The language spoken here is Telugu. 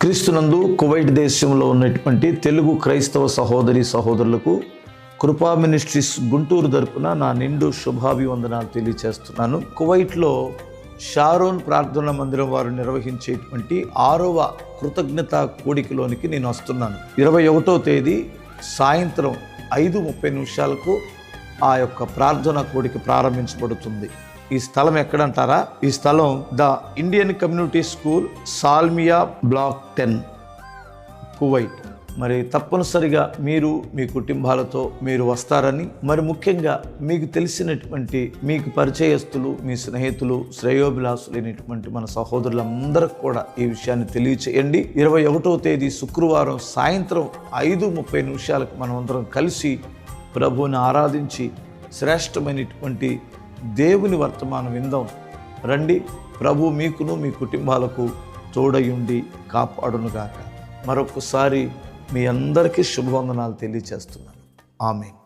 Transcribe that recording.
క్రీస్తునందు కువైట్ దేశంలో ఉన్నటువంటి తెలుగు క్రైస్తవ సహోదరి సహోదరులకు కృపా మినిస్ట్రీస్ గుంటూరు తరపున నా నిండు శుభాభివందనాలు తెలియచేస్తున్నాను. కువైట్లో షారోన్ ప్రార్థనా మందిరం వారు నిర్వహించేటువంటి 6వ కృతజ్ఞత కూడికలోనికి నేను వస్తున్నాను. 21వ తేదీ సాయంత్రం 5:30 ఆ యొక్క ప్రార్థనా కూడిక ప్రారంభించబడుతుంది. ఈ స్థలం ఎక్కడంటారా? ఈ స్థలం the Indian community school, Salmiya block 10, Kuwait. మరి తప్పనిసరిగా మీరు మీ కుటుంబాలతో మీరు వస్తారని, మరి ముఖ్యంగా మీకు తెలిసినటువంటి మీకు పరిచయస్తులు, మీ స్నేహితులు, శ్రేయోభిలాసులైనటువంటి మన సహోదరులందరికీ కూడా ఈ విషయాన్ని తెలియచేయండి. 21వ తేదీ శుక్రవారం సాయంత్రం 5:30 మనం అందరం కలిసి ప్రభువుని ఆరాధించి శ్రేష్టమైనటువంటి దేవుని వర్తమానం విందాం. రండి. ప్రభు మీకును మీ కుటుంబాలకు తోడయుండి కాపాడునుగాక. మరొకసారి మీ అందరికీ శుభవందనాలు తెలియచేస్తున్నాను. ఆమేన్.